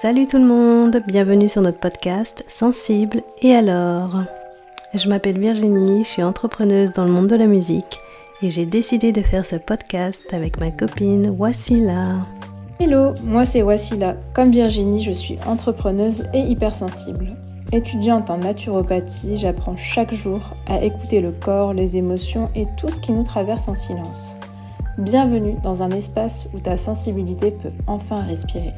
Salut tout le monde, bienvenue sur notre podcast Sensible et alors. Je m'appelle Virginie, je suis entrepreneuse dans le monde de la musique et j'ai décidé de faire ce podcast avec ma copine Wassila. Hello, moi c'est Wassila. Comme Virginie, je suis entrepreneuse et hypersensible. Étudiante en naturopathie, j'apprends chaque jour à écouter le corps, les émotions et tout ce qui nous traverse en silence. Bienvenue dans un espace où ta sensibilité peut enfin respirer.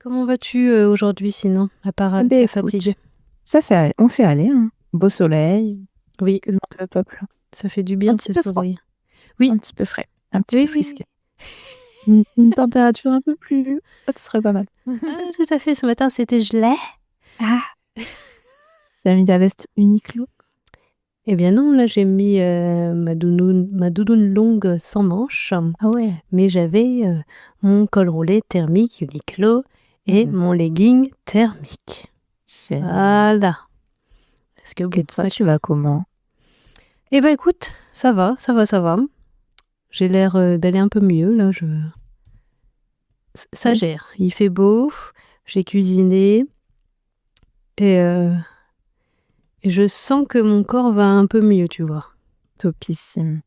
Comment vas-tu aujourd'hui sinon, à part Ben, t'es écoute, fatiguée? on fait aller, hein. Beau soleil, Oui, que demande le peuple? ça fait du bien Un de petit se peu froid, sourire. Oui, un petit peu frais, un petit oui, peu oui. frisqué. Une température un peu plus haute serait pas mal. Ah, tout à fait, ce matin c'était gelé. Ah, t'as mis ta veste Uniqlo? Eh bien non, là j'ai mis ma doudoune longue sans manches, Ah ouais. mais j'avais mon col roulé thermique Uniqlo et mon legging thermique. Voilà. Parce que bon, Et toi, tu vas comment? eh ben écoute, ça va. J'ai l'air d'aller un peu mieux là. Ça Oui. gère. Il fait beau, j'ai cuisiné et je sens que mon corps va un peu mieux, tu vois. Topissime.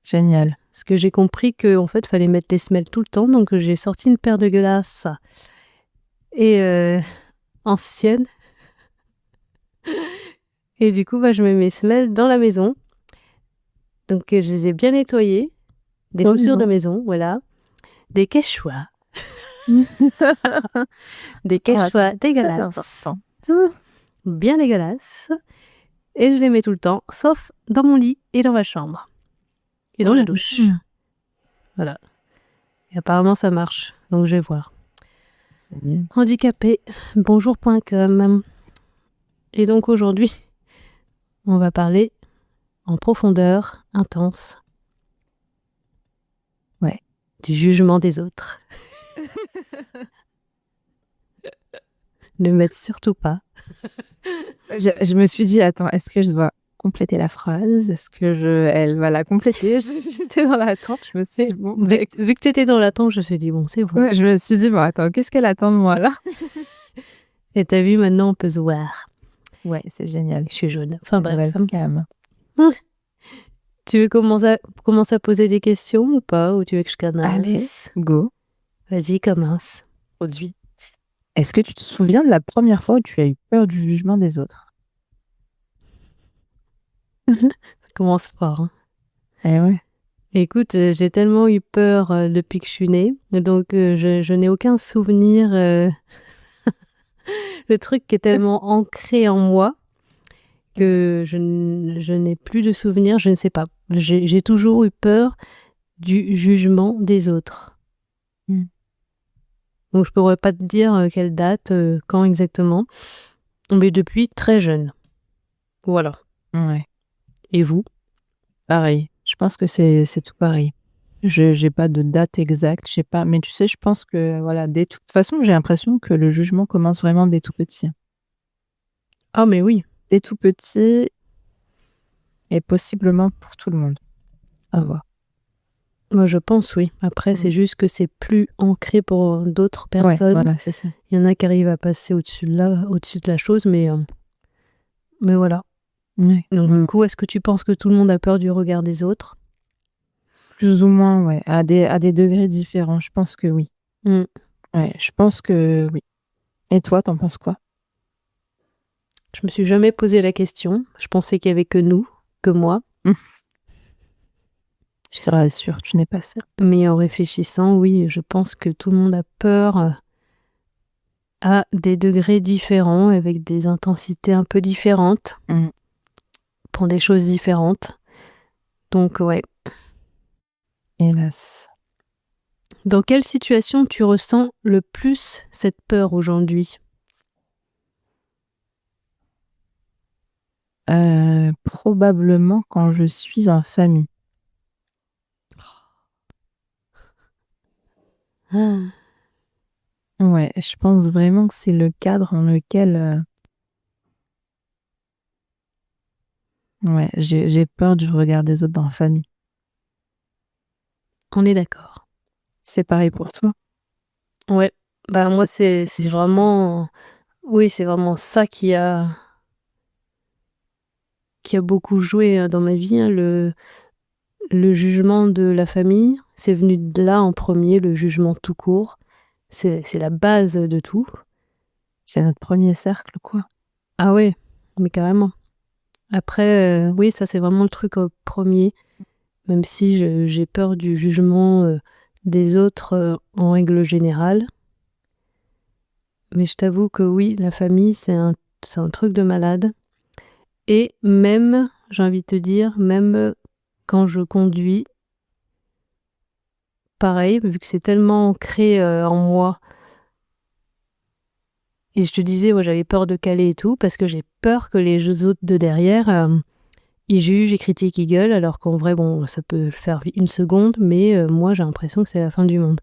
Génial. Parce que j'ai compris qu'en fait, fallait mettre les semelles tout le temps. Donc, j'ai sorti une paire de glaces et ancienne. Et du coup, je mets mes semelles dans la maison. Donc, je les ai bien nettoyées. Des Trop chaussures de mignon. maison, voilà. Des quechua. Des Ah, quechua c'est très dégueulasses. important. Bien dégueulasses. Et je les mets tout le temps, sauf dans mon lit et dans ma chambre. Et dans la douche. Voilà. Et apparemment, ça marche. Donc, je vais voir. Génial. Handicapé, bonjour.com. Et donc aujourd'hui, on va parler en profondeur, intense, du jugement des autres. Ne m'aide surtout pas. Je me suis dit, attends, est-ce que je dois compléter la phrase? Est-ce que elle va la compléter? J'étais dans l'attente, je me suis dit, bon, Vu que tu étais dans l'attente, je me suis dit, bon, c'est bon. ouais, je me suis dit, bon, attends, qu'est-ce qu'elle attend de moi là? Et t'as vu, maintenant, on peut se voir. Ouais, c'est génial. Je suis jaune. Enfin bref. Welcome. Tu veux commencer à poser des questions ou pas? Ou tu veux que je commence? Allez, go. Vas-y, commence. Produit. Est-ce que tu te souviens de la première fois où tu as eu peur du jugement des autres? Ça commence fort. Hein. Eh ouais. Écoute, j'ai tellement eu peur depuis que je suis née, donc je n'ai aucun souvenir. Le truc est tellement ancré en moi que je n'ai plus de souvenirs, je ne sais pas. J'ai toujours eu peur du jugement des autres. Donc je pourrais pas te dire quelle date, quand exactement, mais depuis très jeune. Voilà. Ouais. Et vous? Pareil. Je pense que c'est tout pareil. Je n'ai pas de date exacte, je sais pas. Mais tu sais, je pense que, voilà, de toute façon, j'ai l'impression que le jugement commence vraiment dès tout petit. Ah mais oui. Dès tout petit et possiblement pour tout le monde. À voir. Moi je pense oui. Après c'est juste que c'est plus ancré pour d'autres Ouais, personnes. voilà, c'est ça. Il y en a qui arrivent à passer au-dessus de la chose, mais voilà. Ouais. Donc du coup, est-ce que tu penses que tout le monde a peur du regard des autres? Plus ou moins, ouais. À des degrés différents, je pense que oui. Ouais, je pense que oui. Et toi, t'en penses quoi? Je me suis jamais posé la question. Je pensais qu'il y avait que nous, que moi. Je te rassure, tu n'es pas seule. Mais en réfléchissant, oui, je pense que tout le monde a peur à des degrés différents, avec des intensités un peu différentes, pour des choses différentes. Donc ouais. Hélas. Dans quelle situation tu ressens le plus cette peur aujourd'hui? Probablement quand je suis en famille. Ouais, je pense vraiment que c'est le cadre dans lequel Ouais, j'ai peur du regard des autres dans la famille. On est d'accord. C'est pareil pour toi? Ouais, bah, moi, c'est vraiment oui, c'est vraiment ça qui a beaucoup joué, dans ma vie, hein, le jugement de la famille. C'est venu de là en premier, le jugement tout court. C'est la base de tout. C'est notre premier cercle, quoi. Ah ouais, mais carrément. Après, oui, ça, c'est vraiment le truc, premier, même si j'ai peur du jugement, des autres, en règle générale. Mais je t'avoue que oui, la famille, c'est un truc de malade. Et même, j'ai envie de te dire, même quand je conduis, pareil, vu que c'est tellement ancré, en moi. Et je te disais, ouais, j'avais peur de caler et tout, parce que j'ai peur que les autres de derrière, ils jugent, ils critiquent, ils gueulent, alors qu'en vrai, bon, ça peut faire une seconde, mais moi, j'ai l'impression que c'est la fin du monde.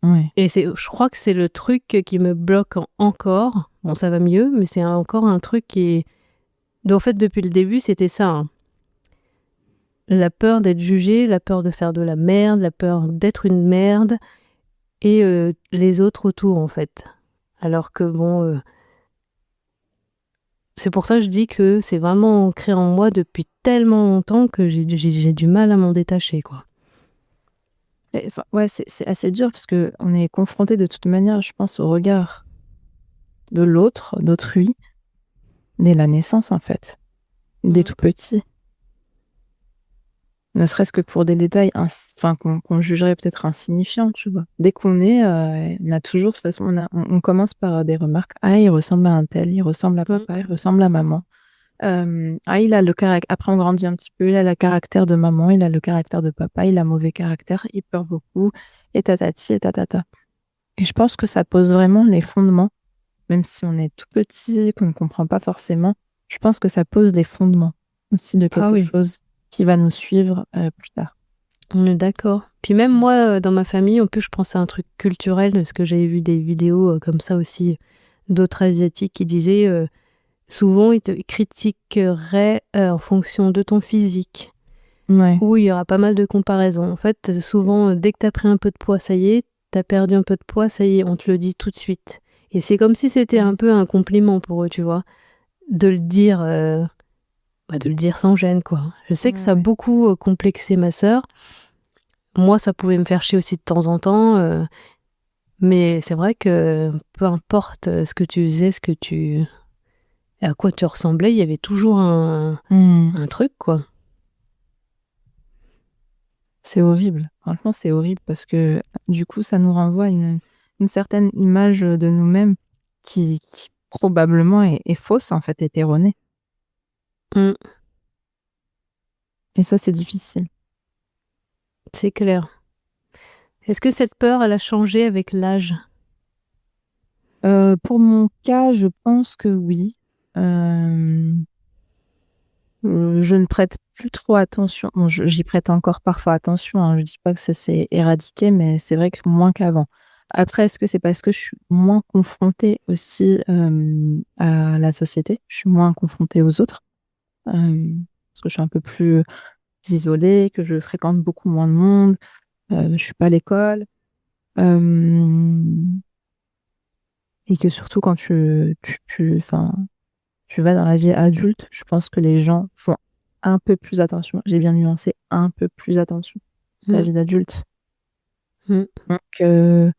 Ouais. Et je crois que c'est le truc qui me bloque encore. Bon, ça va mieux, mais c'est encore un truc qui est... En fait, depuis le début, c'était ça, hein. La peur d'être jugée, la peur de faire de la merde, la peur d'être une merde, et les autres autour, en fait. Alors que bon, c'est pour ça que je dis que c'est vraiment ancré en moi depuis tellement longtemps que j'ai du mal à m'en détacher, quoi. Enfin, ouais, c'est assez dur parce qu'on est confronté de toute manière, je pense, au regard de l'autre, d'autrui, dès la naissance, en fait, dès tout petit. Ne serait-ce que pour des détails qu'on jugerait peut-être insignifiants, tu vois. Dès qu'on est, on a toujours, de toute façon, on commence par des remarques. Ah, il ressemble à un tel, il ressemble à papa, il ressemble à maman. Ah, il a le caractère. Après, on grandit un petit peu, il a le caractère de maman, il a le caractère de papa, il a mauvais caractère, il pleure beaucoup, et tatati, et tatata. Et je pense que ça pose vraiment les fondements, même si on est tout petit, qu'on ne comprend pas forcément. Je pense que ça pose des fondements aussi de quelque chose qui va nous suivre plus tard. On est d'accord. Puis même moi, dans ma famille, en plus, je pense à un truc culturel, parce que j'avais vu des vidéos comme ça aussi, d'autres Asiatiques qui disaient, souvent, ils te critiqueraient en fonction de ton physique, Ouais. où il y aura pas mal de comparaisons. En fait, souvent, dès que tu as pris un peu de poids, ça y est, tu as perdu un peu de poids, ça y est, on te le dit tout de suite. Et c'est comme si c'était un peu un compliment pour eux, tu vois, de le dire, de le dire sans gêne, quoi. Je sais que ça a beaucoup complexé ma sœur. Moi, ça pouvait me faire chier aussi de temps en temps, mais c'est vrai que peu importe ce que tu faisais, à quoi tu ressemblais, il y avait toujours un truc, quoi. C'est horrible. Franchement, c'est horrible parce que du coup, ça nous renvoie à une certaine image de nous-mêmes qui probablement est fausse, en fait, est erronée. Mm. Et ça, c'est difficile. C'est clair. Est-ce que cette peur, elle a changé avec l'âge? Pour mon cas, je pense que oui. Je ne prête plus trop attention. Bon, j'y prête encore parfois attention, hein. Je dis pas que ça s'est éradiqué, mais c'est vrai que moins qu'avant. Après, est-ce que c'est parce que je suis moins confrontée aussi à la société? Je suis moins confrontée aux autres, parce que je suis un peu plus isolée, que je fréquente beaucoup moins de monde, je suis pas à l'école, et que surtout quand enfin, tu vas dans la vie adulte, je pense que les gens font un peu plus attention. J'ai bien nuancé, un peu plus attention à la vie d'adulte. Donc, je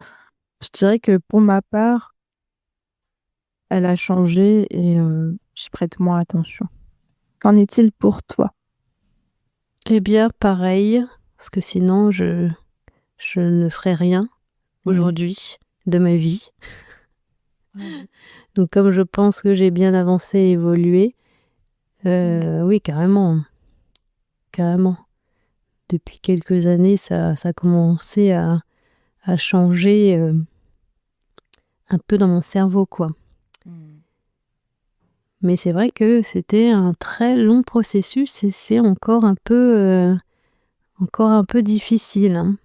dirais que pour ma part, elle a changé et j'y prête moins attention. Qu'en est-il pour toi? Eh bien, pareil, parce que sinon, je ne ferais rien aujourd'hui de ma vie. Donc, comme je pense que j'ai bien avancé et évolué, oui, carrément. Carrément. Depuis quelques années, ça a commencé à changer un peu dans mon cerveau, quoi. Mais c'est vrai que c'était un très long processus et c'est encore un peu difficile, hein.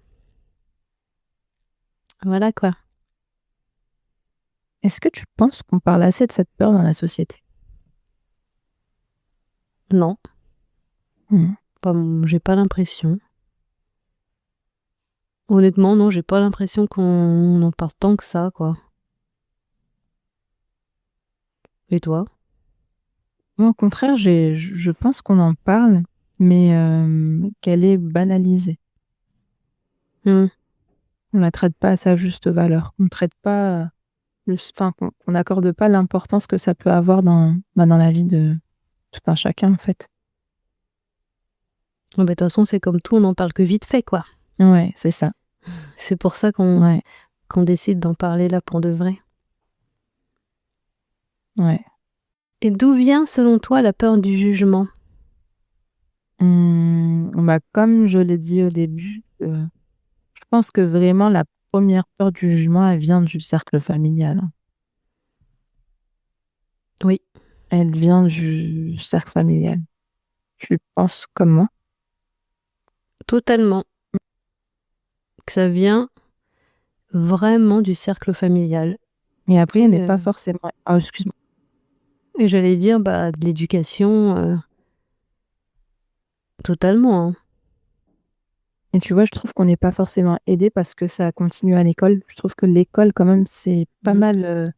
Voilà, quoi. Est-ce que tu penses qu'on parle assez de cette peur dans la société? Non. Enfin, j'ai pas l'impression. Honnêtement, non, j'ai pas l'impression qu'on en parle tant que ça, quoi. Et toi? Moi, au contraire, je pense qu'on en parle, mais qu'elle est banalisée. On la traite pas à sa juste valeur. On traite pas qu'on n'accorde pas l'importance que ça peut avoir dans la vie de tout un chacun, en fait. De toute façon, c'est comme tout, on n'en parle que vite fait, quoi. Ouais, c'est ça. C'est pour ça qu'on décide d'en parler là pour de vrai. Ouais. Et d'où vient, selon toi, la peur du jugement? Comme je l'ai dit au début, je pense que vraiment la première peur du jugement, elle vient du cercle familial. Oui. Elle vient du cercle familial. Tu penses comme moi? Totalement. Que ça vient vraiment du cercle familial. Et après, elle n'est pas forcément... Ah, excuse-moi. Et j'allais dire, de l'éducation... Totalement. Hein. Et tu vois, je trouve qu'on n'est pas forcément aidé parce que ça continue à l'école. Je trouve que l'école, quand même, c'est pas mal...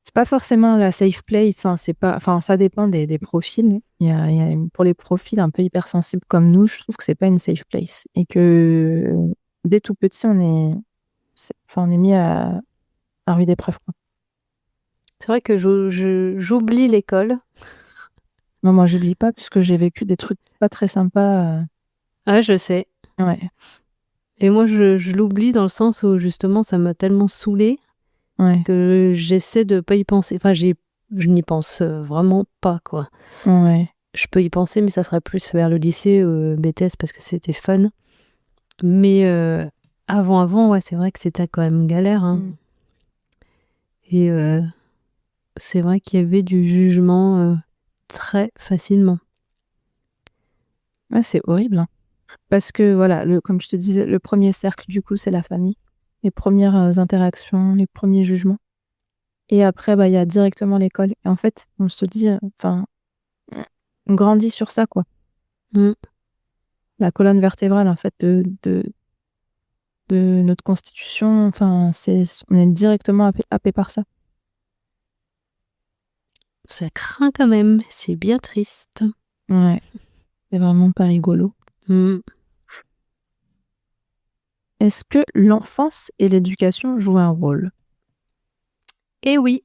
C'est pas forcément la safe place, hein, ça dépend des profils. Pour les profils un peu hypersensibles comme nous, je trouve que c'est pas une safe place. Et que dès tout petit, on est mis à rude épreuve, quoi. C'est vrai que j'oublie l'école. Non, moi, j'oublie pas puisque j'ai vécu des trucs pas très sympas. Ah, je sais. Ouais. Et moi, je l'oublie dans le sens où, justement, ça m'a tellement saoulée que j'essaie de pas y penser. Enfin, je n'y pense vraiment pas, quoi. Ouais. Je peux y penser, mais ça serait plus vers le lycée, BTS, parce que c'était fun. Mais avant, ouais, c'est vrai que c'était quand même galère. Hein. Et c'est vrai qu'il y avait du jugement très facilement. Ouais, c'est horrible, hein. Parce que, voilà, comme je te disais, le premier cercle, du coup, c'est la famille. Les premières interactions, les premiers jugements. Et après, il y a directement l'école. Et en fait, on se dit, on grandit sur ça, quoi. La colonne vertébrale, en fait, de notre constitution, on est directement happé par ça. Ça craint quand même, c'est bien triste. Ouais, c'est vraiment pas rigolo. Est-ce que l'enfance et l'éducation jouent un rôle? Eh oui.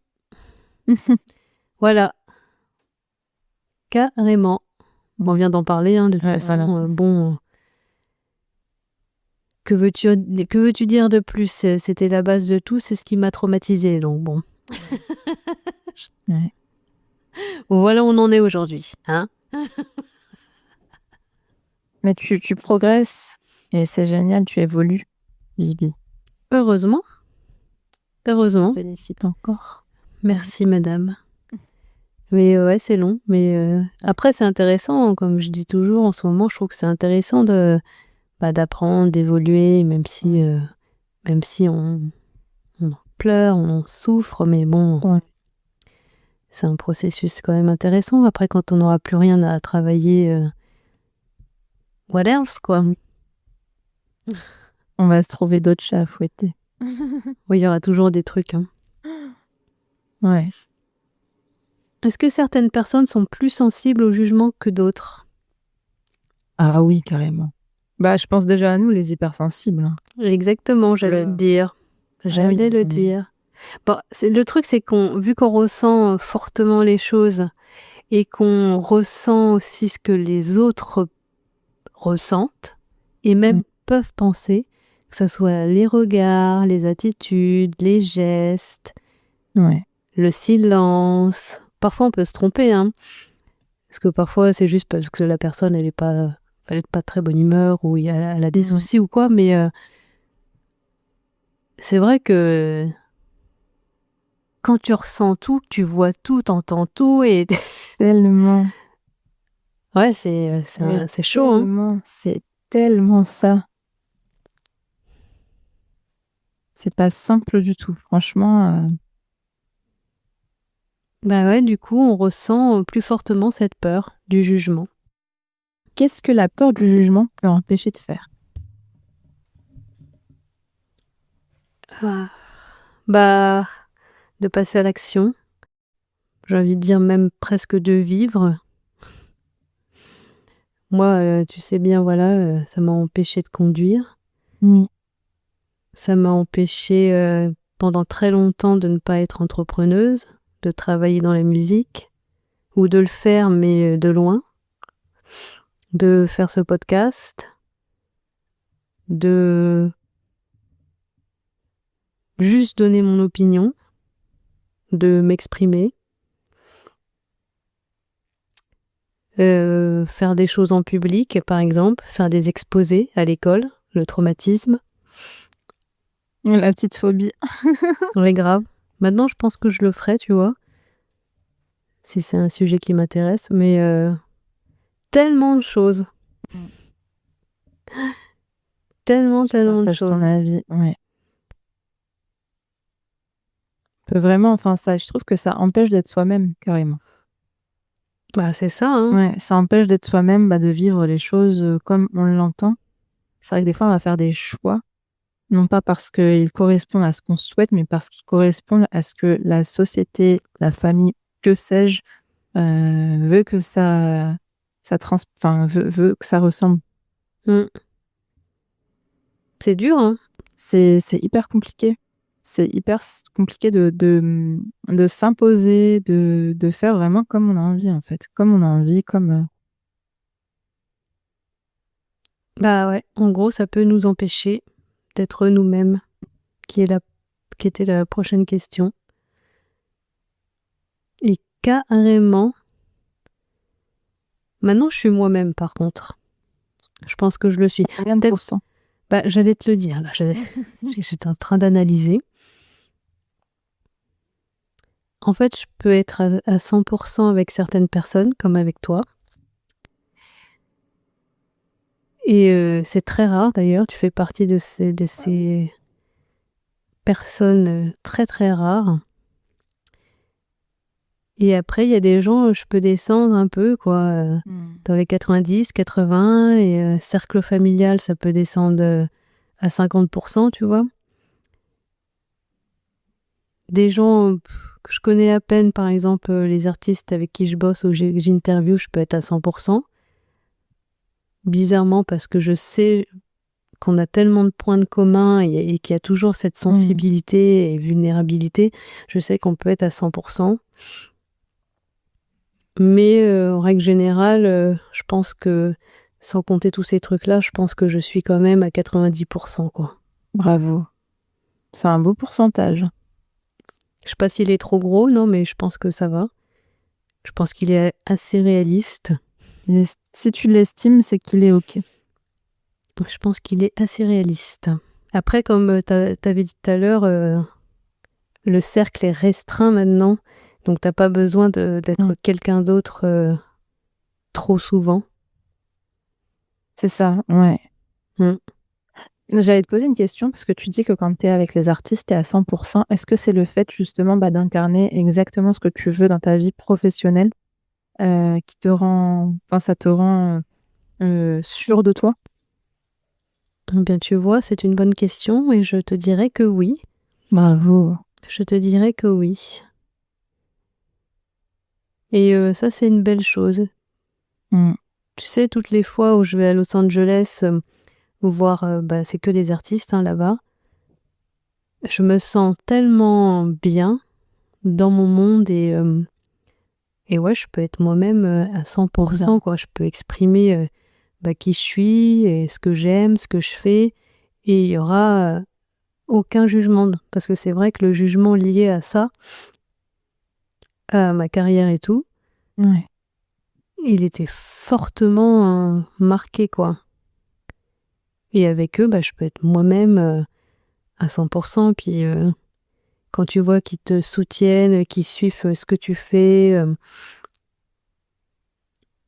Voilà. Carrément. On vient d'en parler, hein, de toute façon. Voilà. Bon. Que veux-tu dire de plus? C'était la base de tout, c'est ce qui m'a traumatisée, donc bon. Ouais. Voilà où on en est aujourd'hui, hein. Mais tu progresses et c'est génial, tu évolues, Bibi. Heureusement. Heureusement. Félicite encore. Merci, madame. Mais ouais, c'est long. Mais après, c'est intéressant, comme je dis toujours, en ce moment, je trouve que c'est intéressant d'apprendre, d'évoluer, même si on pleure, on souffre, mais bon, c'est un processus quand même intéressant. Après, quand on n'aura plus rien à travailler, what else, quoi. On va se trouver d'autres chats à fouetter. Oui, il y aura toujours des trucs. Hein. Ouais. Est-ce que certaines personnes sont plus sensibles au jugement que d'autres? Ah oui, carrément. Je pense déjà à nous, les hypersensibles. Hein. Exactement, j'allais le dire. J'allais le dire. Bon, le truc, c'est vu qu'on ressent fortement les choses et qu'on ressent aussi ce que les autres ressentent et même peuvent penser, que ce soit les regards, les attitudes, les gestes, le silence. Parfois, on peut se tromper, hein, parce que parfois, c'est juste parce que la personne, elle n'est pas très bonne humeur ou elle a des soucis ou quoi, mais c'est vrai que quand tu ressens tout, tu vois tout, t'entends tout et... Tellement. Ouais, c'est chaud. Hein. C'est tellement ça. C'est pas simple du tout, franchement. Ouais, du coup, on ressent plus fortement cette peur du jugement. qu'est-ce que la peur du jugement peut empêcher de faire? Bah, de passer à l'action. J'ai envie de dire même presque de vivre. Moi, tu sais bien, voilà, ça m'a empêché de conduire. Oui. Ça m'a empêché pendant très longtemps de ne pas être entrepreneuse, de travailler dans la musique, ou de le faire, mais de loin, de faire ce podcast, de juste donner mon opinion, de m'exprimer, faire des choses en public, par exemple, faire des exposés à l'école, le traumatisme. La petite phobie. Ouais, grave. Maintenant, je pense que je le ferai, tu vois, si c'est un sujet qui m'intéresse, mais tellement de choses. Tellement de Partage ton choses. avis, ouais. Peut vraiment, enfin, ça, je trouve que ça empêche d'être soi-même, carrément. Bah, c'est ça, hein. Ouais, ça empêche d'être soi-même, de vivre les choses comme on l'entend. C'est vrai que des fois, on va faire des choix, non pas parce qu'ils correspondent à ce qu'on souhaite, mais parce qu'ils correspondent à ce que la société, la famille, que sais-je, veut que veut que ça ressemble. Mm. C'est dur, hein. C'est hyper compliqué. C'est hyper compliqué de s'imposer, de faire vraiment comme on a envie, en fait. Comme on a envie, comme... Bah ouais, en gros, ça peut nous empêcher d'être nous-mêmes, qui était la prochaine question. Et carrément, maintenant je suis moi-même par contre. Je pense que je le suis. Combien de pourcents? Bah, j'allais te le dire, là, j'étais en train d'analyser. En fait, je peux être à 100% avec certaines personnes, comme avec toi. Et c'est très rare d'ailleurs, tu fais partie de ces personnes très très rares. Et après, il y a des gens, je peux descendre un peu, quoi, dans les 90, 80, et cercle familial, ça peut descendre à 50%, tu vois. Des gens que je connais à peine, par exemple, les artistes avec qui je bosse ou j'interview, je peux être à 100%. Bizarrement, parce que je sais qu'on a tellement de points de commun et qu'il y a toujours cette sensibilité et vulnérabilité, je sais qu'on peut être à 100%. Mais en règle générale, je pense que, sans compter tous ces trucs-là, je pense que je suis quand même à 90%, quoi. Bravo. C'est un beau pourcentage. Je sais pas s'il est trop gros, non, mais je pense que ça va. Je pense qu'il est assez réaliste. Si tu l'estimes, c'est qu'il est OK. Je pense qu'il est assez réaliste. Après, comme t'avais dit tout à l'heure, le cercle est restreint maintenant, donc t'as pas besoin d'être quelqu'un d'autre trop souvent. C'est ça, ouais. J'allais te poser une question, parce que tu dis que quand tu es avec les artistes, tu es à 100%. Est-ce que c'est le fait justement d'incarner exactement ce que tu veux dans ta vie professionnelle qui te rend, enfin, ça te rend sûr de toi? Bien, tu vois, c'est une bonne question et je te dirais que oui. Bravo. Je te dirais que oui. Et ça, c'est une belle chose. Tu sais, toutes les fois où je vais à Los Angeles, voir, c'est que des artistes là-bas, je me sens tellement bien dans mon monde et ouais, je peux être moi-même à 100%, quoi. Je peux exprimer qui je suis et ce que j'aime, ce que je fais, et il y aura aucun jugement, parce que c'est vrai que le jugement lié à ça, à ma carrière et tout, il était fortement marqué, quoi. Et avec eux, je peux être moi-même à 100%, puis quand tu vois qu'ils te soutiennent, qu'ils suivent ce que tu fais,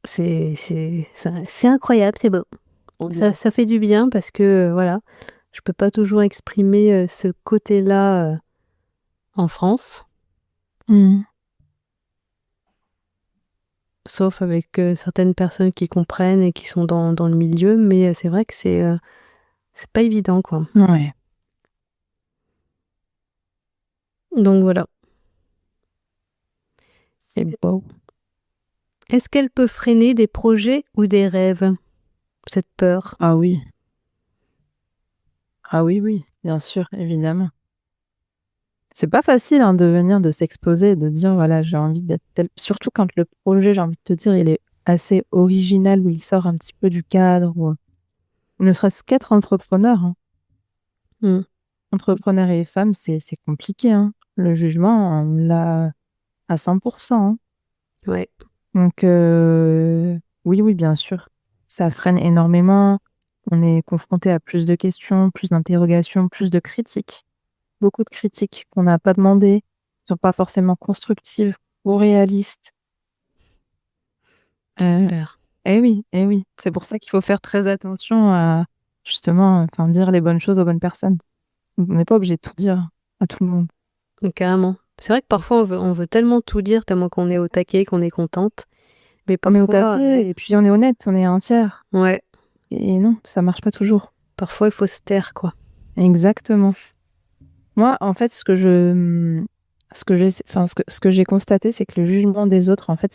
c'est incroyable, c'est beau. Ça fait du bien parce que voilà, je peux pas toujours exprimer ce côté-là en France. sauf avec certaines personnes qui comprennent et qui sont dans le milieu, mais c'est vrai que c'est pas évident, quoi. Ouais. Donc voilà. C'est beau. Est-ce qu'elle peut freiner des projets ou des rêves, cette peur? Ah oui. Ah oui, bien sûr, évidemment. C'est pas facile de s'exposer, de dire voilà, j'ai envie d'être tel. Surtout quand le projet, j'ai envie de te dire, il est assez original, où il sort un petit peu du cadre, ou ne serait-ce qu'être entrepreneur. Mm. Entrepreneur et femme, c'est compliqué. Le jugement, on l'a à 100%. Ouais. Donc, oui, bien sûr. Ça freine énormément. On est confronté à plus de questions, plus d'interrogations, plus de critiques. Beaucoup de critiques qu'on n'a pas demandées, qui sont pas forcément constructives ou réalistes. C'est clair. Eh oui. C'est pour ça qu'il faut faire très attention à, justement, dire les bonnes choses aux bonnes personnes. On n'est pas obligé de tout dire à tout le monde. Carrément. C'est vrai que parfois on veut tellement tout dire, tellement qu'on est au taquet, qu'on est contente. Mais On est au parfois, taquet et puis on est honnête, on est entière. ouais, Et non, ça marche pas toujours. parfois il faut se taire, quoi. Exactement. Moi, en fait, ce que j'ai constaté, c'est que le jugement des autres, en fait,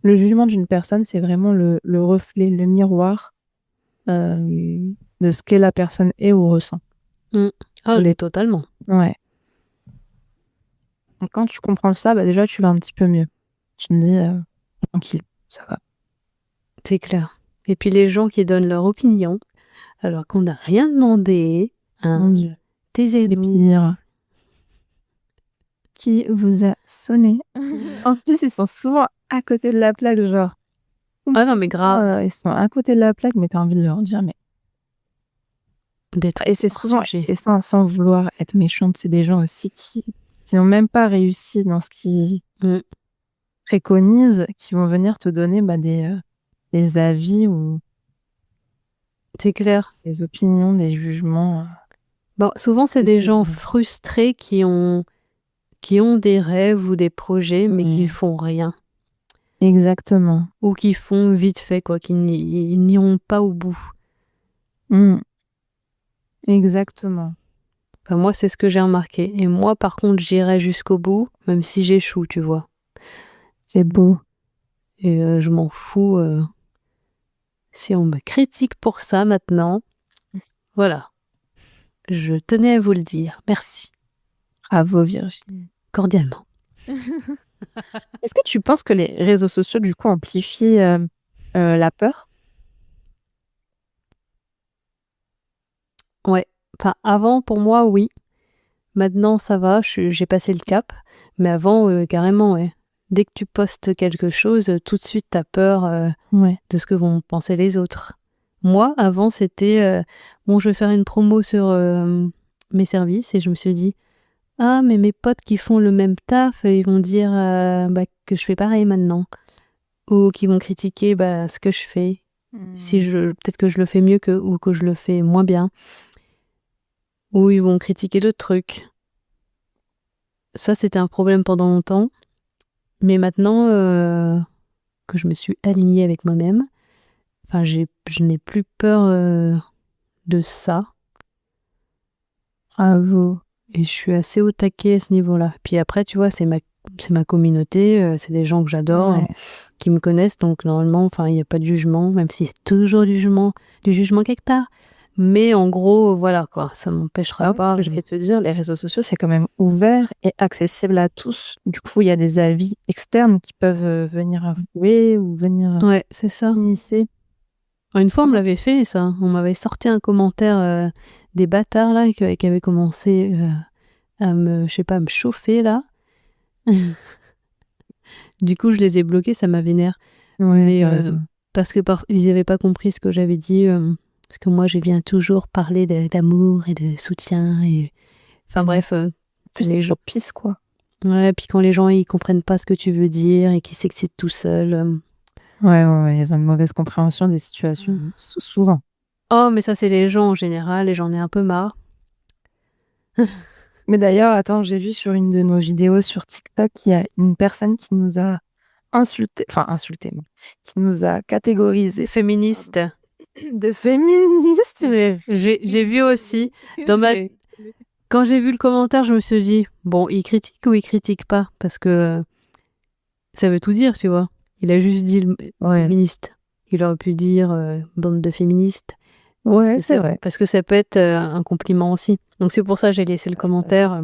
le jugement d'une personne, c'est vraiment le reflet, le miroir de ce que la personne est ou ressent. Ah, totalement. Ouais. Et quand tu comprends ça, déjà, tu vas un petit peu mieux. Tu te dis, tranquille, ça va. C'est clair. Et puis les gens qui donnent leur opinion, alors qu'on n'a rien demandé, Mon Dieu. tes Les ennemis. pires. Qui vous a sonné. En plus, ils sont souvent à côté de la plaque, genre. Ah non, mais grave. Ils sont à côté de la plaque, mais t'as envie de leur dire, mais. Et c'est souvent, et ça, sans vouloir être méchante, c'est des gens aussi qui n'ont même pas réussi dans ce qu'ils préconisent, qui vont venir te donner des avis ou c'est clair. des opinions, des jugements. Bon, souvent, c'est des gens frustrés qui ont des rêves ou des projets, mais qui ne font rien. Exactement. Ou qui font vite fait, quoi, qui n'iront pas au bout. Exactement. Enfin, moi, c'est ce que j'ai remarqué. Et moi, par contre, j'irai jusqu'au bout, même si j'échoue, tu vois. C'est beau. Et je m'en fous si on me critique pour ça maintenant. Voilà. Je tenais à vous le dire. Merci. Bravo, Virginie. Cordialement. Est-ce que tu penses que les réseaux sociaux, du coup, amplifient la peur? Ouais. Enfin, avant, pour moi, oui. Maintenant, ça va, j'ai passé le cap. Mais avant, carrément, ouais. Dès que tu postes quelque chose, tout de suite, t'as peur de ce que vont penser les autres. Moi, avant, c'était bon, je vais faire une promo sur mes services et je me suis dit, ah, mais mes potes qui font le même taf, ils vont dire que je fais pareil maintenant. Ou qui vont critiquer ce que je fais. Peut-être que je le fais mieux ou que je le fais moins bien. Ou ils vont critiquer d'autres trucs. Ça, c'était un problème pendant longtemps. Mais maintenant que je me suis alignée avec moi-même, je n'ai plus peur de ça. Bravo. Et je suis assez au taquet à ce niveau-là. Puis après, tu vois, c'est ma communauté, c'est des gens que j'adore, qui me connaissent. Donc normalement, il n'y a pas de jugement, même s'il y a toujours du jugement quelque part. Mais en gros, voilà, quoi, ça m'empêchera pas. Ce que je vais te dire, les réseaux sociaux, c'est quand même ouvert et accessible à tous. Du coup, il y a des avis externes qui peuvent venir influer ou venir c'est ça. s'initier. Une fois, on me l'avait fait, ça. On m'avait sorti un commentaire des bâtards, là, qui avaient commencé à me chauffer, là. Du coup, je les ai bloqués, ça m'a vénère. Ouais, parce que ils n'avaient pas compris ce que j'avais dit. Parce que moi, je viens toujours parler d'amour et de soutien. Enfin bref. Plus les gens pissent, quoi. Ouais, puis quand les gens, ils comprennent pas ce que tu veux dire et qu'ils s'excitent tout seuls. Ouais, ils ont une mauvaise compréhension des situations, souvent. Oh, mais ça, c'est les gens en général, et j'en ai un peu marre. Mais d'ailleurs, attends, j'ai vu sur une de nos vidéos sur TikTok, il y a une personne qui nous a insulté, qui nous a catégorisé Féministe. de féministes. J'ai vu aussi, quand j'ai vu le commentaire, je me suis dit, bon, il critique ou il critique pas? Parce que ça veut tout dire, tu vois. Il a juste dit féministe. Il aurait pu dire bande de féministes. Ouais, c'est vrai. Parce que ça peut être un compliment aussi. Donc c'est pour ça que j'ai laissé le commentaire.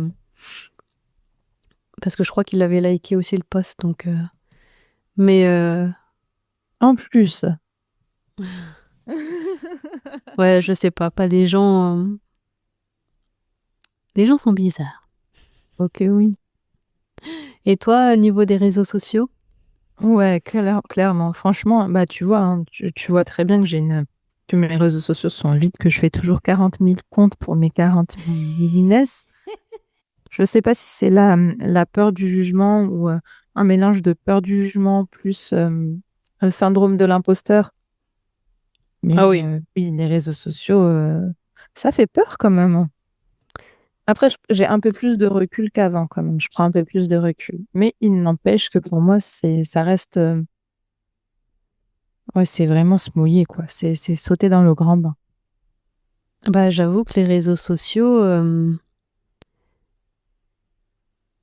Parce que je crois qu'il avait liké aussi le post. Donc, mais en plus. Ouais, je sais pas les gens. Les gens sont bizarres. Ok, oui. Et toi, au niveau des réseaux sociaux? Ouais, clairement. Franchement, bah tu vois, hein, tu vois très bien que mes réseaux sociaux sont vides, que je fais toujours 40 000 comptes pour mes 40 000 business. Je sais pas si c'est la peur du jugement ou un mélange de peur du jugement plus un syndrome de l'imposteur. Mais Ah oui. Oui, les réseaux sociaux, ça fait peur quand même, hein. Après, j'ai un peu plus de recul qu'avant quand même. Je prends un peu plus de recul. Mais il n'empêche que pour moi, ça reste... ouais, c'est vraiment se mouiller, quoi. C'est sauter dans le grand bain. Bah, j'avoue que les réseaux sociaux...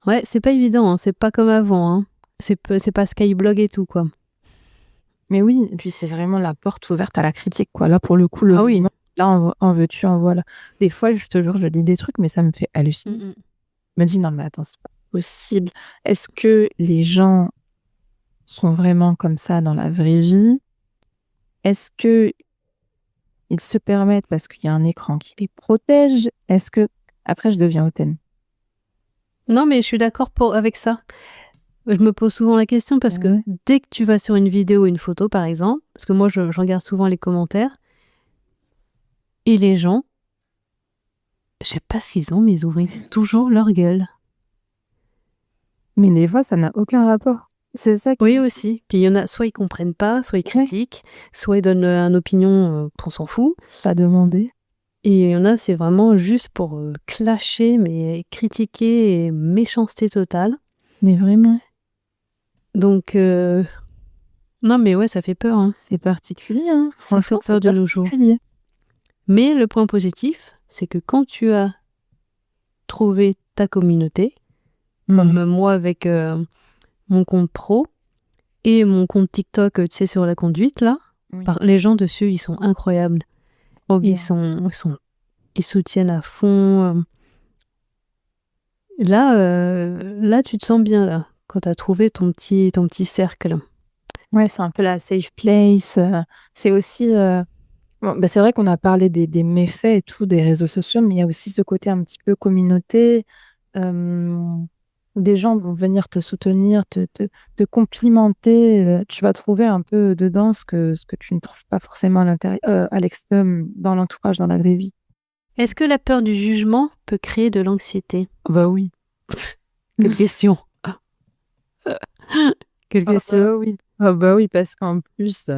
Ouais, c'est pas évident, hein. C'est pas comme avant, hein. C'est pas Skyblog et tout, quoi. Mais oui, et puis c'est vraiment la porte ouverte à la critique, quoi. Là, pour le coup, oui. Là, en veux-tu, en voilà. Des fois, je te jure, je lis des trucs, mais ça me fait halluciner. Je me dis, non, mais attends, c'est pas possible. Est-ce que les gens sont vraiment comme ça dans la vraie vie? Est-ce que ils se permettent parce qu'il y a un écran qui les protège? Est-ce que... Après, je deviens hautaine. Non, mais je suis d'accord avec ça. Je me pose souvent la question parce que dès que tu vas sur une vidéo ou une photo, par exemple, parce que moi, je regarde souvent les commentaires, et les gens, je sais pas ce qu'ils ont, mais ils ouvrent toujours leur gueule. Mais des fois, ça n'a aucun rapport. C'est ça qui... Oui, aussi. Puis il y en a, soit ils comprennent pas, soit ils critiquent, soit ils donnent une opinion, on s'en fout. Pas demandé. Et il y en a, c'est vraiment juste pour clasher, mais critiquer et méchanceté totale. Mais vraiment. Donc, non, mais ouais, ça fait peur, hein. C'est particulier, hein. Ça fait peur de nos jours. Mais le point positif, c'est que quand tu as trouvé ta communauté, comme moi avec mon compte pro et mon compte TikTok, tu sais, sur la conduite, là, les gens dessus, ils sont incroyables. Ils soutiennent à fond. Là, tu te sens bien, là, quand tu as trouvé ton petit cercle. Ouais, c'est un peu la safe place. C'est aussi... c'est vrai qu'on a parlé des méfaits et tout des réseaux sociaux, mais il y a aussi ce côté un petit peu communauté. Des gens vont venir te soutenir, te complimenter. Tu vas trouver un peu dedans ce que tu ne trouves pas forcément à l'intérieur, dans l'entourage, dans la vraie vie. Est-ce que la peur du jugement peut créer de l'anxiété? Bah oui. Quelle question. Quelle question. Oui. Ah bah oui, parce qu'en plus...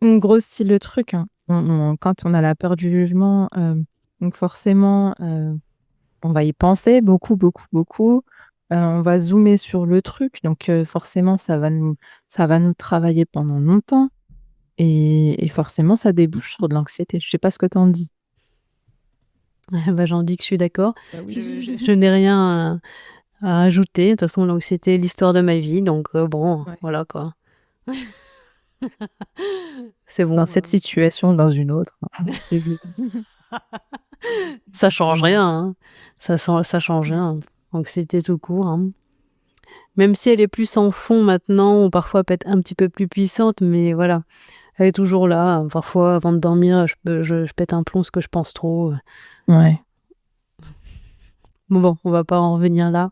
gros style le truc, hein. Quand on a la peur du jugement, donc forcément, on va y penser beaucoup, beaucoup, beaucoup. On va zoomer sur le truc, donc forcément, ça va nous travailler pendant longtemps. Et forcément, ça débouche sur de l'anxiété. Je sais pas ce que t'en dis. Bah, j'en dis que je suis d'accord. Bah oui. Je n'ai rien à ajouter. De toute façon, l'anxiété est l'histoire de ma vie, donc bon, voilà quoi. C'est bon. Dans cette situation, dans une autre. Ça change rien, hein. Ça change rien. Anxiété tout court, hein. Même si elle est plus en fond maintenant, ou parfois peut-être un petit peu plus puissante, mais voilà, elle est toujours là. Parfois, avant de dormir, je pète un plomb parce que je pense trop. Ouais. Bon, on va pas en revenir là,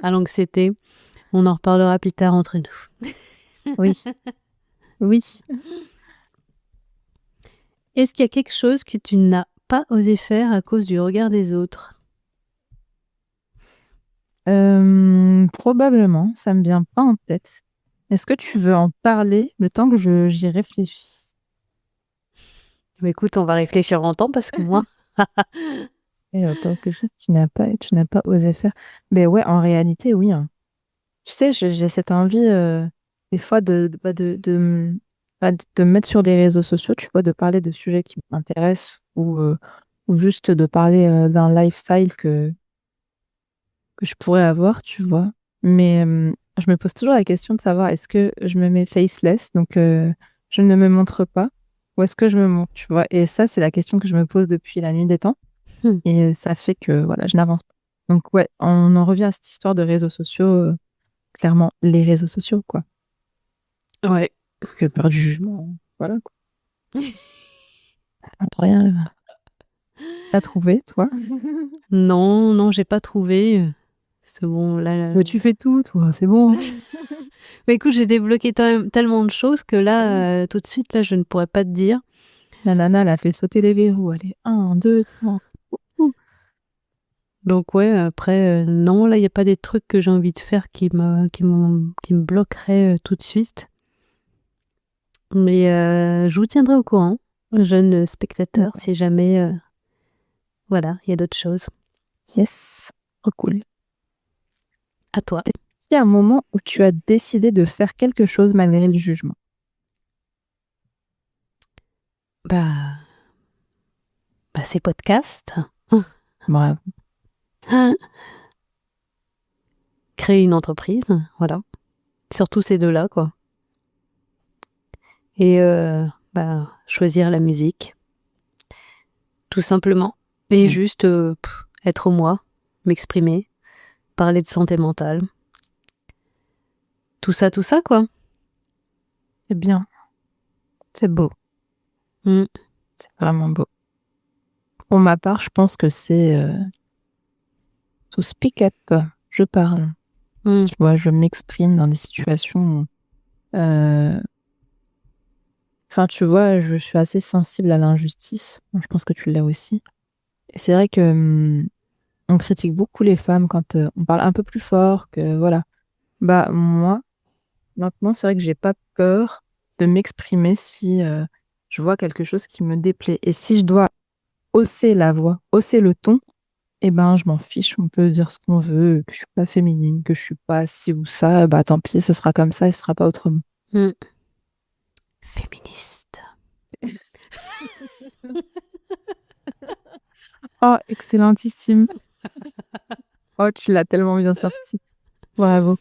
à l'anxiété. On en reparlera plus tard entre nous. Oui. Oui. Est-ce qu'il y a quelque chose que tu n'as pas osé faire à cause du regard des autres? Probablement, ça me vient pas en tête. Est-ce que tu veux en parler le temps que j'y réfléchisse? Écoute, on va réfléchir longtemps parce que moi... quelque chose que tu n'as pas osé faire. Mais ouais, en réalité, oui, hein. Tu sais, j'ai cette envie, des fois, de me mettre sur des réseaux sociaux, tu vois, de parler de sujets qui m'intéressent ou juste de parler d'un lifestyle que je pourrais avoir, tu vois. Mais je me pose toujours la question de savoir est-ce que je me mets faceless, donc je ne me montre pas, ou est-ce que je me montre, tu vois. Et ça, c'est la question que je me pose depuis la nuit des temps. Hmm. Et ça fait que, voilà, je n'avance pas. Donc, ouais, on en revient à cette histoire de réseaux sociaux, clairement, les réseaux sociaux, quoi. Ouais. Que peur du jugement, voilà, quoi. Rien. T'as trouvé, toi? Non, non, j'ai pas trouvé. C'est bon, là. Mais tu fais tout, toi, c'est bon. Mais écoute, j'ai débloqué tellement de choses que là, tout de suite, là, je ne pourrais pas te dire. La nana, elle a fait sauter les verrous. Allez, 1, 2, 3. Donc ouais, après, non, là, il n'y a pas des trucs que j'ai envie de faire qui me bloqueraient tout de suite. Mais je vous tiendrai au courant, jeunes spectateurs, si jamais, voilà, il y a d'autres choses. Yes, trop cool. À toi. Est-ce qu'il y a un moment où tu as décidé de faire quelque chose malgré le jugement? Bah, ces podcasts. Bravo. Créer une entreprise, voilà. Surtout ces deux-là, quoi. Et choisir la musique, tout simplement. Et juste être moi, m'exprimer, parler de santé mentale. Tout ça, quoi. C'est bien. C'est beau. C'est vraiment beau. Pour ma part, je pense que c'est to speak up. Je parle. Tu vois, je m'exprime dans des situations. Enfin, tu vois, je suis assez sensible à l'injustice. Je pense que tu l'as aussi. Et c'est vrai que on critique beaucoup les femmes quand on parle un peu plus fort, que voilà. Bah, moi, maintenant, c'est vrai que j'ai pas peur de m'exprimer si je vois quelque chose qui me déplaît. Et si je dois hausser la voix, hausser le ton, eh ben, je m'en fiche. On peut dire ce qu'on veut, que je suis pas féminine, que je suis pas ci ou ça. Bah, tant pis, ce sera comme ça, et ce sera pas autrement. Féministe. Oh, excellentissime. Oh, tu l'as tellement bien sorti. Bravo.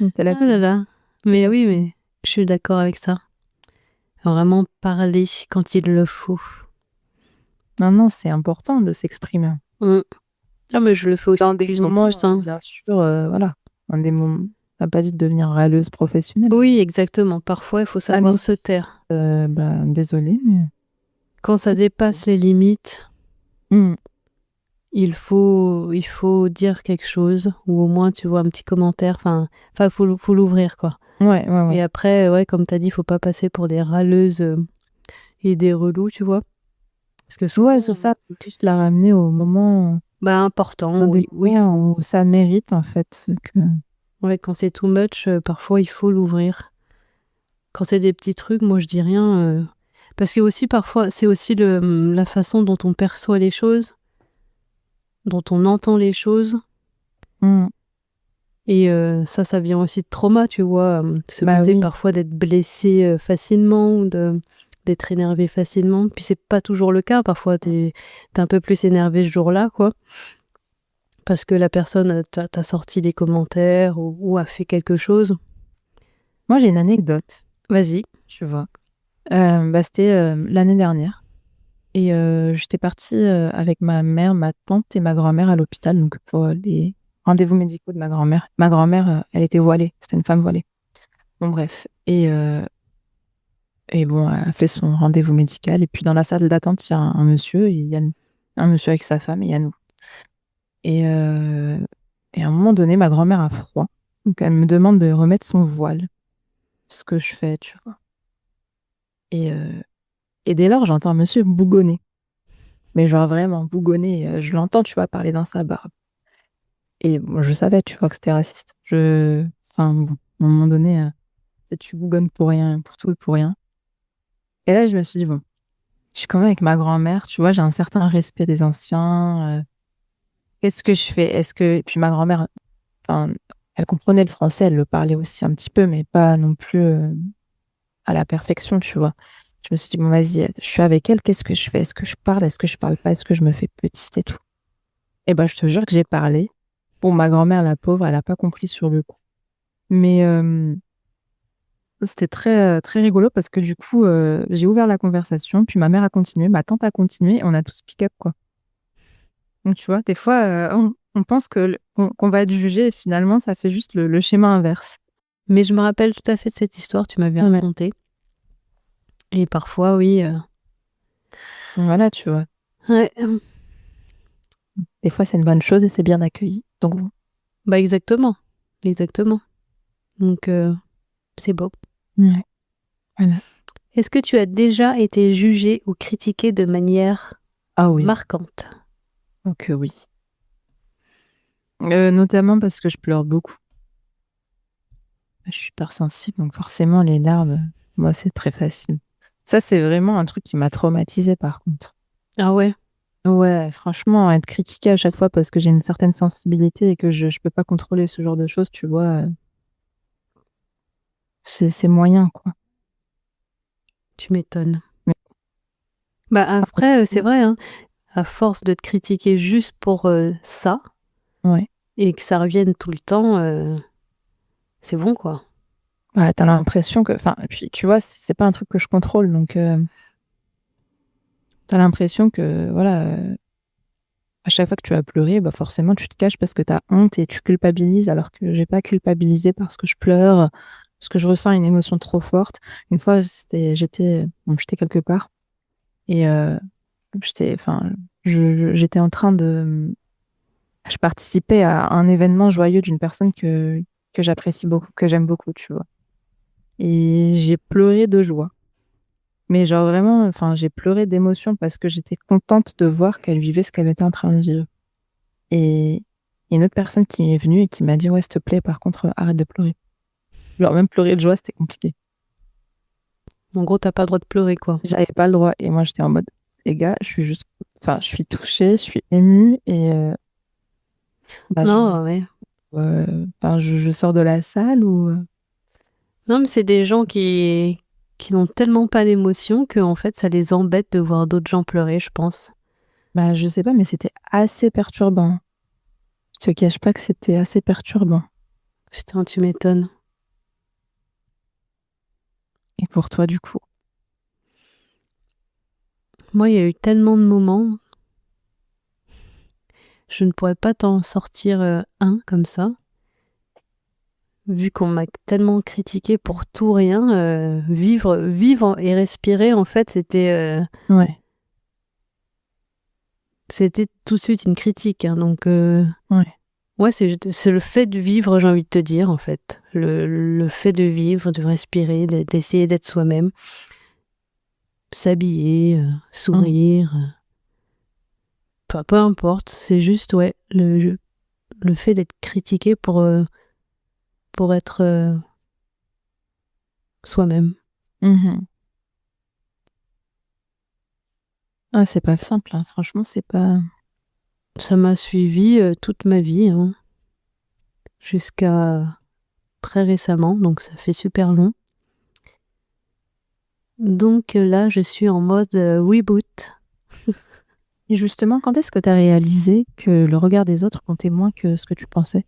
Ah là là. Mais oui, mais je suis d'accord avec ça. Vraiment parler quand il le faut. Non, c'est important de s'exprimer. Ah, mais je le fais aussi Dans des moments, hein. bien sûr, voilà. Dans des moments, t'as pas dit de devenir râleuse professionnelle. Oui, exactement. Parfois, il faut savoir se taire. Désolée, mais... Quand ça dépasse les limites, il faut dire quelque chose, ou au moins, tu vois, un petit commentaire. Enfin, faut l'ouvrir, quoi. Ouais. Et après, ouais, comme t'as dit, il faut pas passer pour des râleuses et des relous, tu vois. Parce que souvent, sur ça, juste la ramener au moment important, oui. où ça mérite, en fait. Ouais, quand c'est too much, parfois, il faut l'ouvrir. Quand c'est des petits trucs, moi, je dis rien. Parce que aussi, parfois, c'est aussi la façon dont on perçoit les choses, dont on entend les choses. Et ça vient aussi de trauma, tu vois. Ce côté parfois d'être blessé facilement, ou d'être énervé facilement. Puis c'est pas toujours le cas. Parfois, t'es un peu plus énervé ce jour-là, quoi. Parce que la personne t'a sorti des commentaires ou a fait quelque chose. Moi, j'ai une anecdote. Vas-y. Tu vois. C'était l'année dernière. Et j'étais partie avec ma mère, ma tante et ma grand-mère à l'hôpital, donc pour les rendez-vous médicaux de ma grand-mère. Ma grand-mère, elle était voilée. C'était une femme voilée. Bon, bref. Et bon, elle a fait son rendez-vous médical. Et puis, dans la salle d'attente, il y a un monsieur. Il y a un monsieur avec sa femme et il y a nous. Et à un moment donné, ma grand-mère a froid. Donc, elle me demande de remettre son voile. Ce que je fais, tu vois. Et dès lors, j'entends un monsieur bougonner. Mais genre vraiment bougonner. Je l'entends, tu vois, parler dans sa barbe. Et moi, je savais, tu vois, que c'était raciste. Enfin, bon, à un moment donné, tu bougonnes pour rien, pour tout et pour rien. Et là, je me suis dit, bon, Je suis quand même avec ma grand-mère, tu vois, j'ai un certain respect des anciens. Qu'est-ce que je fais? Et puis ma grand-mère, enfin, elle comprenait le français, elle le parlait aussi un petit peu, mais pas non plus à la perfection, tu vois. Je me suis dit, bon, vas-y, je suis avec elle, qu'est-ce que je fais? Est-ce que je parle? Est-ce que je parle pas? Est-ce que je me fais petite et tout? Et ben, je te jure que j'ai parlé. Bon, ma grand-mère, la pauvre, elle a pas compris sur le coup. Mais c'était très, très rigolo parce que du coup, j'ai ouvert la conversation, puis ma mère a continué, ma tante a continué, et on a tous pick up, quoi. Donc, tu vois, des fois, on pense qu'on va être jugé et finalement, ça fait juste le schéma inverse. Mais je me rappelle tout à fait de cette histoire, tu m'avais raconté. Et parfois, oui. Voilà, tu vois. Ouais. Des fois, c'est une bonne chose et c'est bien accueilli. Donc, bon. Bah, exactement. Exactement. Donc, c'est beau. Ouais. Voilà. Est-ce que tu as déjà été jugé ou critiqué de manière marquante? Donc, oui. Notamment parce que je pleure beaucoup. Je suis hypersensible, donc forcément, les larmes, moi, c'est très facile. Ça, c'est vraiment un truc qui m'a traumatisée, par contre. Ah ouais? Ouais, franchement, être critiquée à chaque fois parce que j'ai une certaine sensibilité et que je peux pas contrôler ce genre de choses, tu vois, c'est moyen, quoi. Tu m'étonnes. Mais Bah après, c'est vrai, hein, à force de te critiquer juste pour ça, ouais. et que ça revienne tout le temps, c'est bon, quoi. Ouais, t'as l'impression que... Enfin, puis, tu vois, c'est pas un truc que je contrôle, donc t'as l'impression que, voilà, à chaque fois que tu as pleuré, bah forcément, tu te caches parce que t'as honte et tu culpabilises, alors que j'ai pas culpabilisé parce que je pleure, parce que je ressens une émotion trop forte. Une fois, j'étais quelque part et j'étais en train de... Je participais à un événement joyeux d'une personne que j'apprécie beaucoup, que j'aime beaucoup, tu vois. Et j'ai pleuré de joie. Mais genre vraiment, enfin, j'ai pleuré d'émotion parce que j'étais contente de voir qu'elle vivait ce qu'elle était en train de vivre. Et il y a une autre personne qui est venue et qui m'a dit, ouais, s'il te plaît, par contre, arrête de pleurer. Genre, même pleurer de joie, c'était compliqué. En gros, t'as pas le droit de pleurer, quoi. J'avais pas le droit. Et moi, j'étais en mode, les gars, je suis touchée, je suis émue et Non, ouais. je sors de la salle ou... Non, mais c'est des gens qui n'ont tellement pas d'émotion que en fait, ça les embête de voir d'autres gens pleurer, je pense. Bah, je sais pas, mais c'était assez perturbant. Je te cache pas que c'était assez perturbant. Putain, tu m'étonnes. Et pour toi, du coup? Moi, il y a eu tellement de moments, je ne pourrais pas t'en sortir un comme ça. Vu qu'on m'a tellement critiqué pour tout rien, vivre et respirer, en fait, Ouais. c'était tout de suite une critique. Hein, donc, Ouais. ouais, c'est le fait de vivre, j'ai envie de te dire, en fait. Le fait de vivre, de respirer, d'essayer d'être soi-même. S'habiller, sourire. Enfin, peu importe, c'est juste, ouais, le fait d'être critiqué pour être soi-même. Mhm. Ah, c'est pas simple, hein. Franchement, c'est pas... Ça m'a suivi toute ma vie, hein, jusqu'à très récemment, donc ça fait super long. Donc là, je suis en mode reboot. Et justement, quand est-ce que tu as réalisé que le regard des autres comptait moins que ce que tu pensais?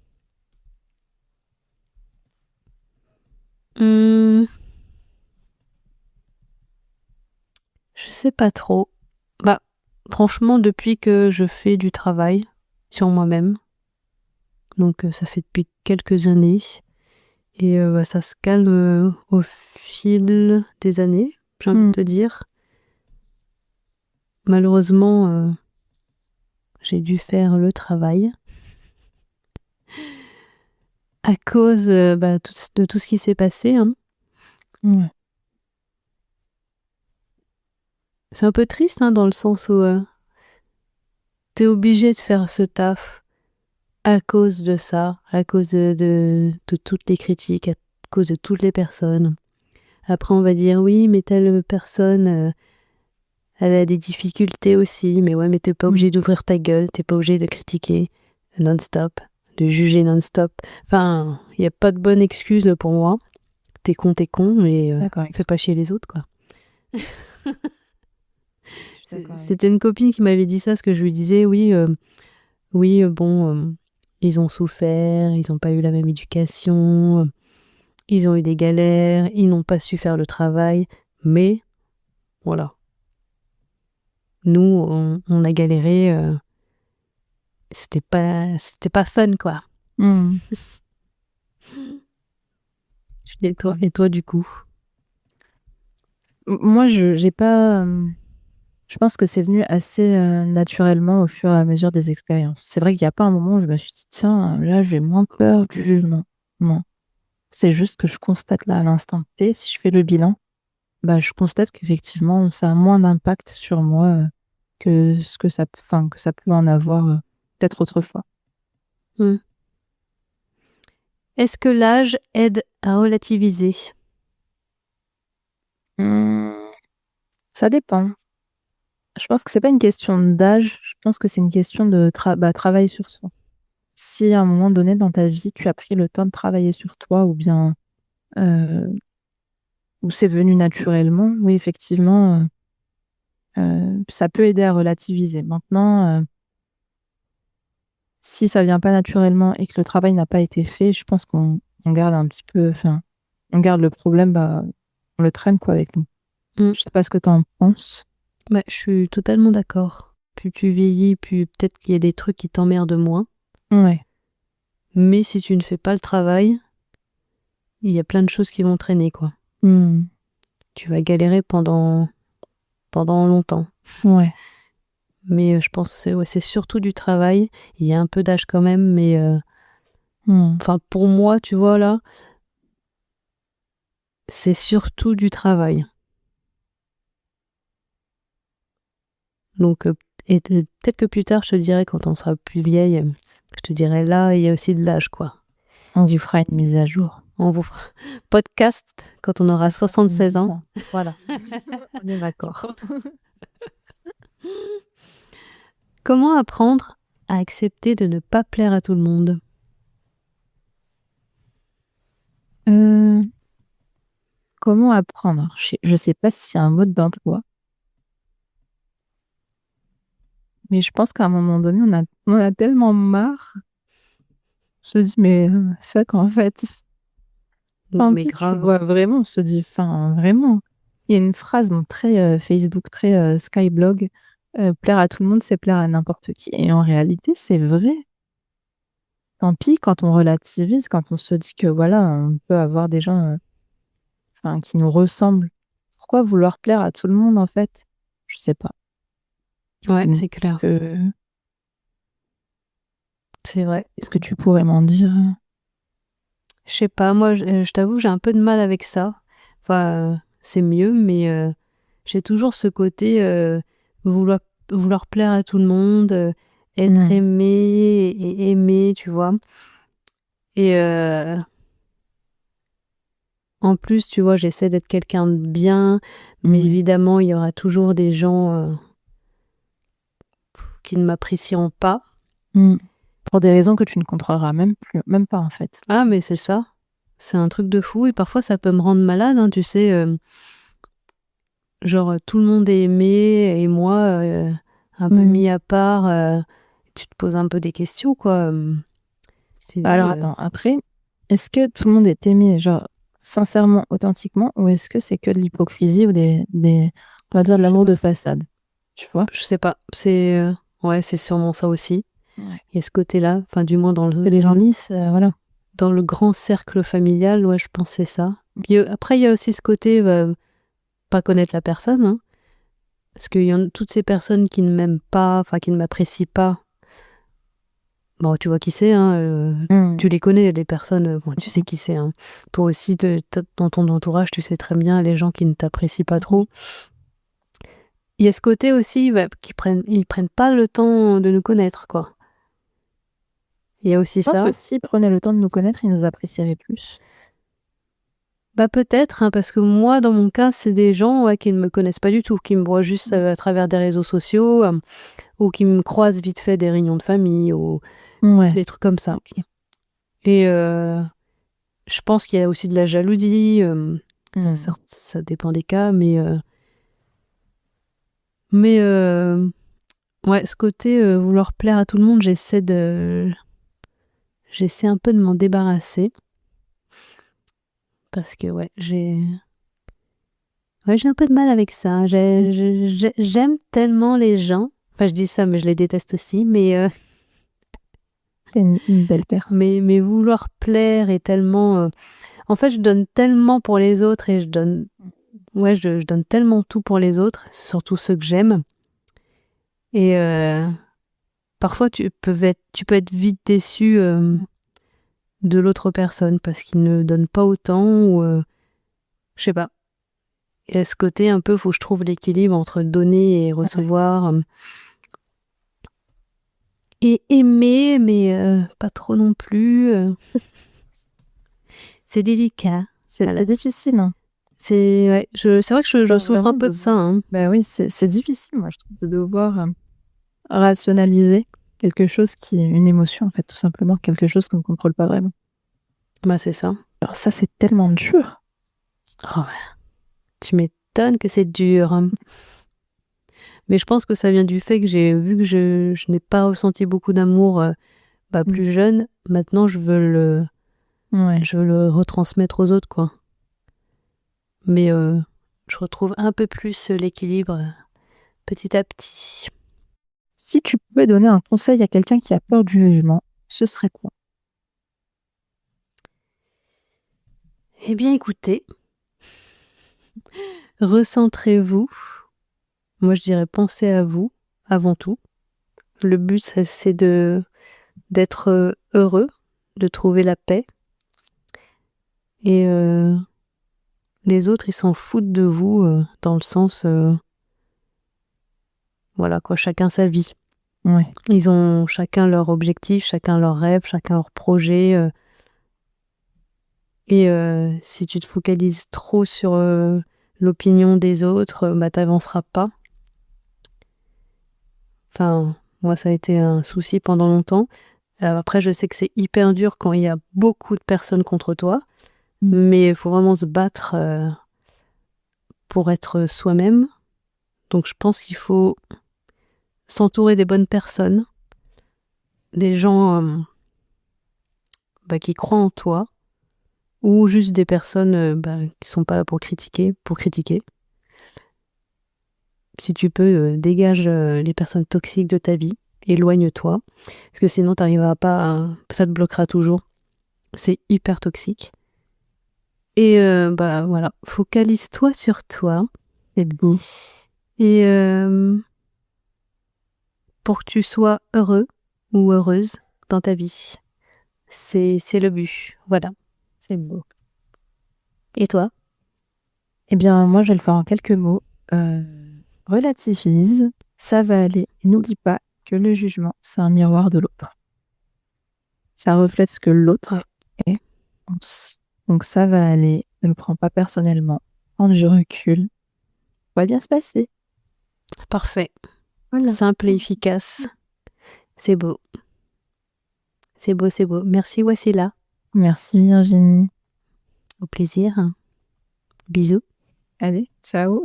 Je sais pas trop. Bah, franchement, depuis que je fais du travail sur moi-même, donc ça fait depuis quelques années, et ça se calme au fil des années, j'ai envie de te dire. Malheureusement, j'ai dû faire le travail à cause de tout ce qui s'est passé. Hein. Ouais. C'est un peu triste hein, dans le sens où t'es obligé de faire ce taf à cause de ça, à cause de toutes les critiques, à cause de toutes les personnes. Après, on va dire oui, mais telle personne, elle a des difficultés aussi, mais ouais, mais t'es pas obligé d'ouvrir ta gueule, t'es pas obligé de critiquer non-stop, de juger non-stop. Enfin, il n'y a pas de bonne excuse pour moi. T'es con, mais fais pas chier les autres, quoi. C'était une copine qui m'avait dit ça, parce que je lui disais, oui, bon, ils ont souffert, ils n'ont pas eu la même éducation, ils ont eu des galères, ils n'ont pas su faire le travail, mais voilà. Nous, on a galéré, c'était pas fun, quoi. Et toi, du coup? Moi, j'ai pas. Je pense que c'est venu assez naturellement au fur et à mesure des expériences. C'est vrai qu'il n'y a pas un moment où je me suis dit, tiens, là, j'ai moins peur du jugement. Non. C'est juste que je constate là, à l'instant T, si je fais le bilan, bah, je constate qu'effectivement, ça a moins d'impact sur moi que que ça pouvait en avoir peut-être autrefois. Est-ce que l'âge aide à relativiser? Ça dépend. Je pense que c'est pas une question d'âge, je pense que c'est une question de travail sur soi. Si à un moment donné dans ta vie, tu as pris le temps de travailler sur toi ou bien ou c'est venu naturellement, oui, effectivement, ça peut aider à relativiser. Maintenant, si ça vient pas naturellement et que le travail n'a pas été fait, je pense qu'on garde un petit peu, on garde le problème, on le traîne quoi avec nous. Je sais pas ce que tu en penses. Bah, je suis totalement d'accord. Plus tu vieillis, plus peut-être qu'il y a des trucs qui t'emmerdent moins. Ouais. Mais si tu ne fais pas le travail, il y a plein de choses qui vont traîner, quoi. Tu vas galérer pendant longtemps. Ouais. Mais je pense que c'est surtout du travail. Il y a un peu d'âge quand même, mais enfin pour moi, tu vois là, c'est surtout du travail. Donc peut-être que plus tard, je te dirai quand on sera plus vieille, je te dirai là, il y a aussi de l'âge, quoi. On vous fera une mise à jour. On vous fera podcast quand on aura 76 ans. Voilà. On est d'accord. Comment apprendre à accepter de ne pas plaire à tout le monde? Comment apprendre? Je sais pas si c'est un mode d'emploi. Mais je pense qu'à un moment donné, on a tellement marre. On se dit, mais fuck, en fait. Mais grave. Tu vois, vraiment, on se dit, vraiment. Il y a une phrase très Facebook, très Skyblog. Plaire à tout le monde, c'est plaire à n'importe qui. Et en réalité, c'est vrai. Tant pis quand on relativise, quand on se dit que voilà, on peut avoir des gens qui nous ressemblent. Pourquoi vouloir plaire à tout le monde, en fait? Je sais pas. Ouais, c'est clair. C'est vrai. Est-ce que tu pourrais m'en dire? Je sais pas, moi, je t'avoue, j'ai un peu de mal avec ça. Enfin, c'est mieux, mais j'ai toujours ce côté vouloir plaire à tout le monde, être aimé et aimé, tu vois. Et en plus, tu vois, j'essaie d'être quelqu'un de bien, mais évidemment, il y aura toujours des gens qui ne m'apprécieront pas. Pour des raisons que tu ne contrôleras même pas, en fait. Ah, mais c'est ça. C'est un truc de fou. Et parfois, ça peut me rendre malade, hein, tu sais. Genre, tout le monde est aimé, et moi, un peu mis à part, tu te poses un peu des questions, quoi. Alors, attends, après, est-ce que tout le monde est aimé, genre, sincèrement, authentiquement, ou est-ce que c'est que de l'hypocrisie ou on va dire de l'amour de façade? Tu vois? Je sais pas. Ouais, c'est sûrement ça aussi. Ouais. Il y a ce côté-là, enfin, du moins dans les gens lisses, voilà. Dans le grand cercle familial, ouais, je pense que c'est ça. Puis après, il y a aussi ce côté, pas connaître la personne, hein. Parce qu'il y a toutes ces personnes qui ne m'aiment pas, enfin, qui ne m'apprécient pas. Bon, tu vois qui c'est, hein, tu les connais, les personnes, bon, tu sais qui c'est, hein. Toi aussi, dans ton entourage, tu sais très bien les gens qui ne t'apprécient pas trop. Il y a ce côté aussi, ils prennent pas le temps de nous connaître, quoi. Il y a aussi ça. Je pense que s'ils prenaient le temps de nous connaître, ils nous apprécieraient plus. Bah, peut-être, hein, parce que moi, dans mon cas, c'est des gens, ouais, qui ne me connaissent pas du tout, qui me voient juste, à travers des réseaux sociaux, ou qui me croisent vite fait des réunions de famille ou Ouais. des trucs comme ça. OK. Et je pense qu'il y a aussi de la jalousie, ça dépend des cas, mais ouais, ce côté, vouloir plaire à tout le monde, j'essaie un peu de m'en débarrasser. Parce que ouais, j'ai un peu de mal avec ça. J'aime tellement les gens. Enfin, je dis ça, mais je les déteste aussi. Mais Tu es une belle personne. mais vouloir plaire est tellement. En fait, je donne tellement pour les autres et je donne tellement tout pour les autres, surtout ceux que j'aime. Et parfois, tu peux être vite déçu de l'autre personne parce qu'il ne donne pas autant ou je sais pas. Et à ce côté, un peu, faut que je trouve l'équilibre entre donner et recevoir. Et aimer, mais pas trop non plus. C'est délicat. C'est difficile, hein. C'est vrai que je souffre un peu de ça. Hein. Bah oui, c'est difficile, moi, je trouve, de devoir rationaliser quelque chose une émotion, en fait, tout simplement, quelque chose qu'on ne contrôle pas vraiment. Bah, c'est ça. Alors ça, c'est tellement dur. Oh, tu m'étonnes que c'est dur. Hein. Mais je pense que ça vient du fait que j'ai vu que je n'ai pas ressenti beaucoup d'amour plus jeune. Maintenant, je veux le retransmettre aux autres, quoi. Mais je retrouve un peu plus l'équilibre petit à petit. Si tu pouvais donner un conseil à quelqu'un qui a peur du jugement, ce serait quoi? Eh bien, écoutez, recentrez-vous. Moi, je dirais pensez à vous avant tout. Le but, c'est d'être heureux, de trouver la paix. Et les autres, ils s'en foutent de vous dans le sens... voilà, quoi, chacun sa vie. Ouais. Ils ont chacun leur objectif, chacun leur rêve, chacun leur projet. Et si tu te focalises trop sur l'opinion des autres, t'avanceras pas. Enfin, moi, ça a été un souci pendant longtemps. Après, je sais que c'est hyper dur quand il y a beaucoup de personnes contre toi. Mais il faut vraiment se battre pour être soi-même. Donc, je pense qu'il faut s'entourer des bonnes personnes, des gens qui croient en toi, ou juste des personnes qui sont pas là pour critiquer. Si tu peux, dégage les personnes toxiques de ta vie, éloigne-toi, parce que sinon t'arriveras pas ça te bloquera toujours. C'est hyper toxique. Et voilà, focalise-toi sur toi. C'est beau. Et pour que tu sois heureux ou heureuse dans ta vie. C'est le but. Voilà. C'est beau. Et toi? Eh bien, moi, je vais le faire en quelques mots. Relativise, ça va aller. Et n'oublie pas que le jugement, c'est un miroir de l'autre. Ça reflète ce que l'autre est. Donc ça va aller. Ne le prends pas personnellement. Prends du recul. Va bien se passer. Parfait. Voilà. Simple et efficace. C'est beau. C'est beau, c'est beau. Merci Wassila. Merci Virginie. Au plaisir. Bisous. Allez, ciao.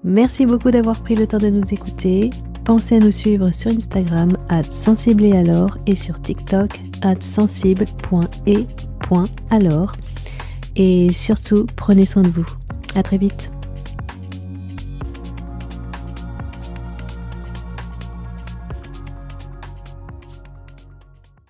Merci beaucoup d'avoir pris le temps de nous écouter. Pensez à nous suivre sur Instagram @sensibleetalors et sur TikTok @sensible.et.alors. Et surtout, prenez soin de vous. À très vite.